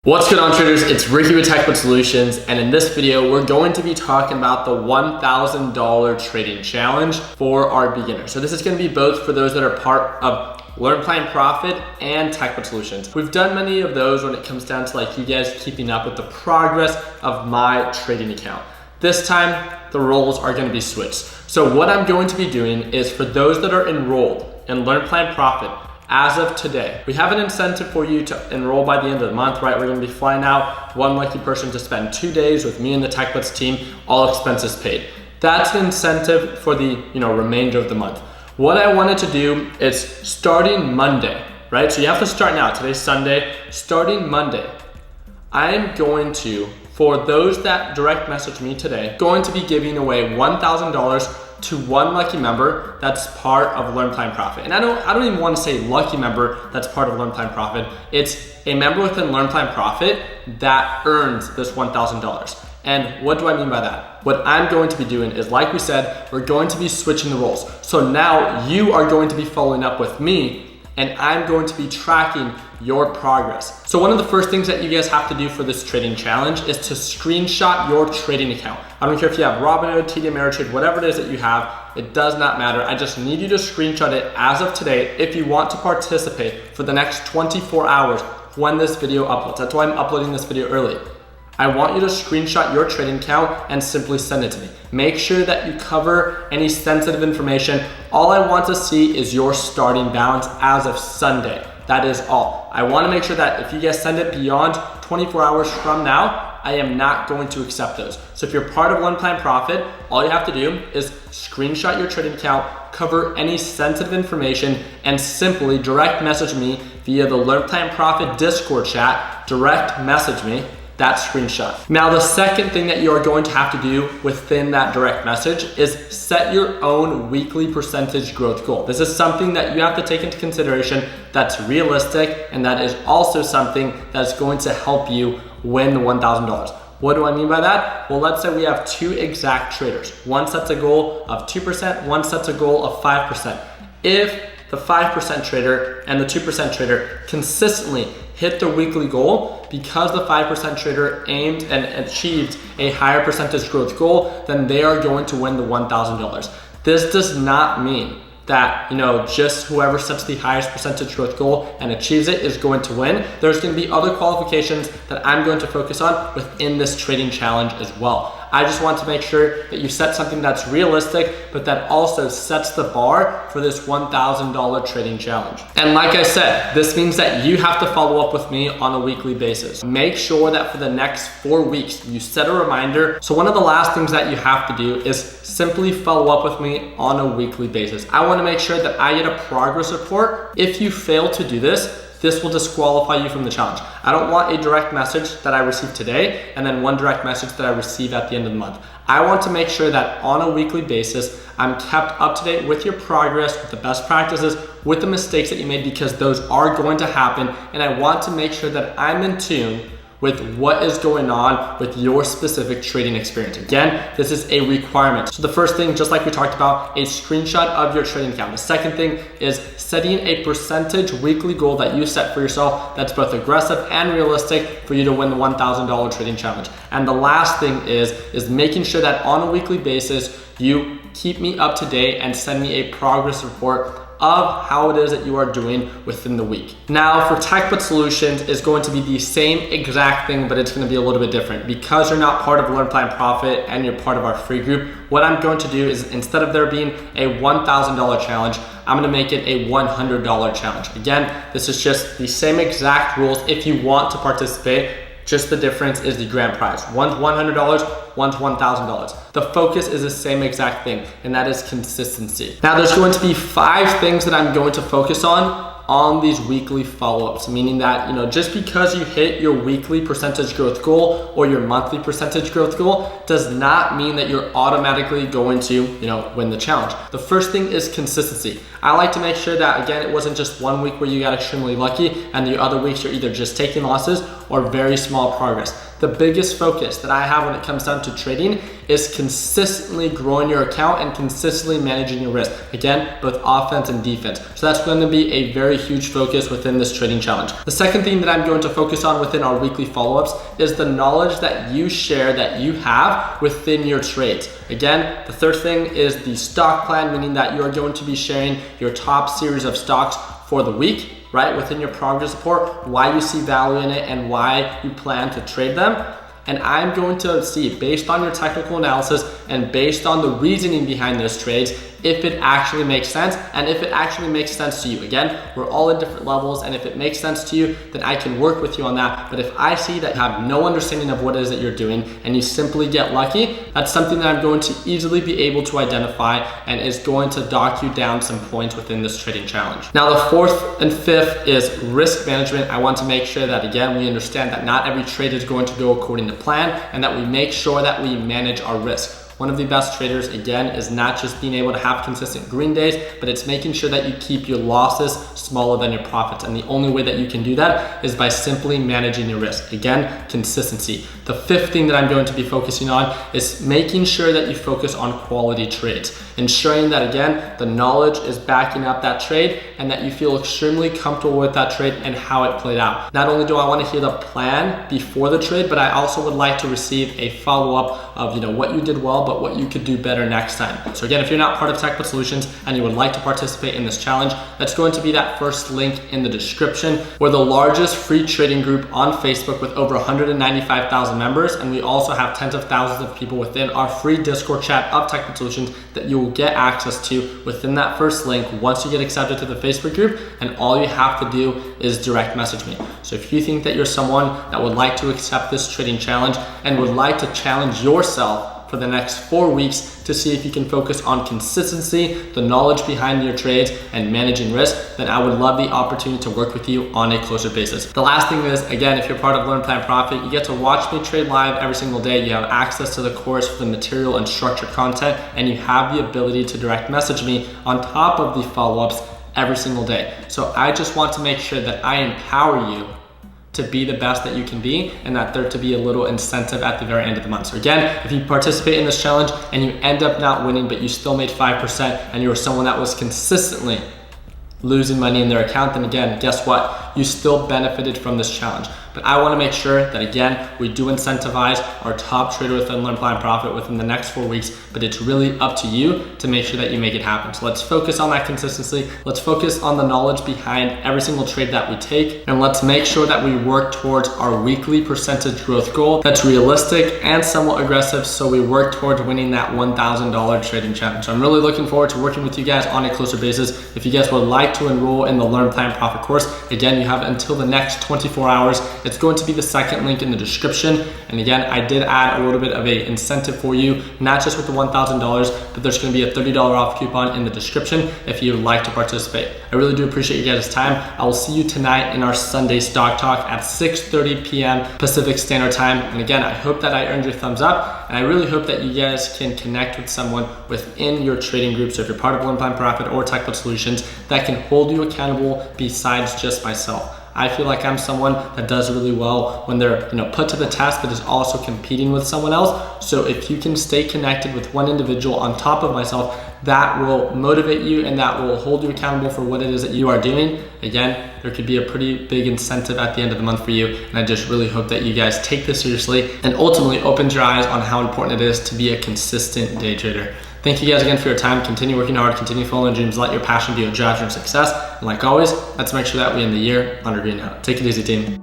What's good on traders? It's Ricky with TechBot Solutions, and in this video we're going to be talking about the $1,000 trading challenge for our beginners. So this is going to be both for those that are part of Learn, Plan, Profit and TechBot Solutions. We've done many of those when it comes down to like you guys keeping up with the progress of my trading account. This time the roles are going to be switched. So what I'm going to be doing is for those that are enrolled in Learn, Plan, Profit, as of today, we have an incentive for you to enroll by the end of the month, right? We're gonna be flying out one lucky person to spend 2 days with me and the TechBots team, all expenses paid. That's an incentive for the remainder of the month. What I wanted to do is starting Monday, right? So you have to start now. Today's Sunday. Starting Monday, I am going to, for those that direct message me today, going to be giving away $1,000 to one lucky member that's part of Learn, Plan, Profit. And I don't even want to say lucky member that's part of Learn, Plan, Profit. It's a member within Learn, Plan, Profit that earns this $1,000. And what do I mean by that? What I'm going to be doing is, like we said, we're going to be switching the roles. So now you are going to be following up with me and I'm going to be tracking your progress. So one of the first things that you guys have to do for this trading challenge is to screenshot your trading account. I don't care if you have Robinhood, TD Ameritrade, whatever it is that you have, it does not matter. I just need you to screenshot it as of today if you want to participate for the next 24 hours when this video uploads. That's why I'm uploading this video early. I want you to screenshot your trading account and simply send it to me. Make sure that you cover any sensitive information. All I want to see is your starting balance as of Sunday. That is all. I want to make sure that if you guys send it beyond 24 hours from now, I am not going to accept those. So if you're part of Learn, Plan, Profit, all you have to do is screenshot your trading account, cover any sensitive information, and simply direct message me via the Learn, Plan, Profit Discord chat. Direct message me that screenshot. Now, the second thing that you are going to have to do within that direct message is set your own weekly percentage growth goal. This is something that you have to take into consideration that's realistic, and that is also something that's going to help you win the $1,000. What do I mean by that? Well, let's say we have two exact traders. One sets a goal of 2%, one sets a goal of 5%. If the 5% trader and the 2% trader consistently hit their weekly goal, because the 5% trader aimed and achieved a higher percentage growth goal, then they are going to win the $1,000. This does not mean that just whoever sets the highest percentage growth goal and achieves it is going to win. There's going to be other qualifications that I'm going to focus on within this trading challenge as well. I just want to make sure that you set something that's realistic, but that also sets the bar for this $1,000 trading challenge. And like I said, this means that you have to follow up with me on a weekly basis. Make sure that for the next 4 weeks, you set a reminder. So one of the last things that you have to do is simply follow up with me on a weekly basis. I want to make sure that I get a progress report. If you fail to do this will disqualify you from the challenge. I don't want a direct message that I receive today and then one direct message that I receive at the end of the month. I want to make sure that on a weekly basis, I'm kept up to date with your progress, with the best practices, with the mistakes that you made, because those are going to happen. And I want to make sure that I'm in tune with what is going on with your specific trading experience. Again, this is a requirement. So the first thing, just like we talked about, a screenshot of your trading account. The second thing is setting a percentage weekly goal that you set for yourself that's both aggressive and realistic for you to win the $1,000 trading challenge. And the last thing is making sure that on a weekly basis, you keep me up to date and send me a progress report of how it is that you are doing within the week. Now, for TechBot Solutions, is going to be the same exact thing, but it's going to be a little bit different. Because you're not part of Learn, Plan, Profit and you're part of our free group, what I'm going to do is, instead of there being a $1,000 challenge, I'm going to make it a $100 challenge. Again, this is just the same exact rules if you want to participate. Just the difference is the grand prize. One's $100, one's $1,000. The focus is the same exact thing, and that is consistency. Now, there's going to be 5 things that I'm going to focus on these weekly follow-ups, meaning that just because you hit your weekly percentage growth goal or your monthly percentage growth goal does not mean that you're automatically going to win the challenge. The first thing is consistency. I like to make sure that, again, it wasn't just one week where you got extremely lucky and the other weeks you're either just taking losses or very small progress. The biggest focus that I have when it comes down to trading is consistently growing your account and consistently managing your risk. Again, both offense and defense. So that's going to be a very huge focus within this trading challenge. The second thing that I'm going to focus on within our weekly follow-ups is the knowledge that you share, that you have within your trades. Again, the third thing is the stock plan, meaning that you're going to be sharing your top series of stocks for the week, right? Within your progress report, why you see value in it and why you plan to trade them. And I'm going to see, based on your technical analysis and based on the reasoning behind those trades, if it actually makes sense and if it actually makes sense to you. Again, we're all at different levels, and if it makes sense to you, then I can work with you on that. But if I see that you have no understanding of what it is that you're doing and you simply get lucky, that's something that I'm going to easily be able to identify and is going to dock you down some points within this trading challenge. Now, the fourth and fifth is risk management. I want to make sure that, again, we understand that not every trade is going to go according to plan and that we make sure that we manage our risk. One of the best traders, again, is not just being able to have consistent green days, but it's making sure that you keep your losses smaller than your profits. And the only way that you can do that is by simply managing your risk. Again, consistency. The fifth thing that I'm going to be focusing on is making sure that you focus on quality trades, ensuring that, again, the knowledge is backing up that trade and that you feel extremely comfortable with that trade and how it played out. Not only do I want to hear the plan before the trade, but I also would like to receive a follow-up of, what you did well, but what you could do better next time. So again, if you're not part of TechBot Solutions and you would like to participate in this challenge, that's going to be that first link in the description. We're the largest free trading group on Facebook with over 195,000 members, and we also have tens of thousands of people within our free Discord chat of TechBot Solutions that you will get access to within that first link once you get accepted to the Facebook group, and all you have to do is direct message me. So if you think that you're someone that would like to accept this trading challenge and would like to challenge yourself for the next 4 weeks to see if you can focus on consistency, the knowledge behind your trades, and managing risk, then I would love the opportunity to work with you on a closer basis. The last thing is, again, if you're part of Learn, Plan, Profit, you get to watch me trade live every single day. You have access to the course for the material and structured content, and you have the ability to direct message me on top of the follow-ups every single day. So I just want to make sure that I empower you to be the best that you can be, and that there to be a little incentive at the very end of the month. So again, if you participate in this challenge and you end up not winning, but you still made 5% and you were someone that was consistently losing money in their account, then again, guess what? You still benefited from this challenge. But I want to make sure that, again, we do incentivize our top trader within Learn, Plan, Profit within the next 4 weeks, but it's really up to you to make sure that you make it happen. So let's focus on that consistency. Let's focus on the knowledge behind every single trade that we take, and let's make sure that we work towards our weekly percentage growth goal that's realistic and somewhat aggressive, so we work towards winning that $1,000 trading challenge. So I'm really looking forward to working with you guys on a closer basis. If you guys would like to enroll in the Learn, Plan, Profit course, again, you have until the next 24 hours. It's going to be the second link in the description. And again, I did add a little bit of an incentive for you, not just with the $1,000, but there's going to be a $30 off coupon in the description if you would like to participate. I really do appreciate you guys' time. I will see you tonight in our Sunday Stock Talk at 6:30 p.m. Pacific Standard Time. And again, I hope that I earned your thumbs up, and I really hope that you guys can connect with someone within your trading group. So if you're part of Learn, Plan, Profit or TechBot Solutions, that can hold you accountable besides just myself. I feel like I'm someone that does really well when they're put to the test, but is also competing with someone else. So if you can stay connected with one individual on top of myself, that will motivate you and that will hold you accountable for what it is that you are doing. Again, there could be a pretty big incentive at the end of the month for you. And I just really hope that you guys take this seriously and ultimately opens your eyes on how important it is to be a consistent day trader. Thank you guys again for your time. Continue working hard, continue following your dreams, let your passion be your drive for success. And like always, let's make sure that we end the year on a green note. Take it easy, team.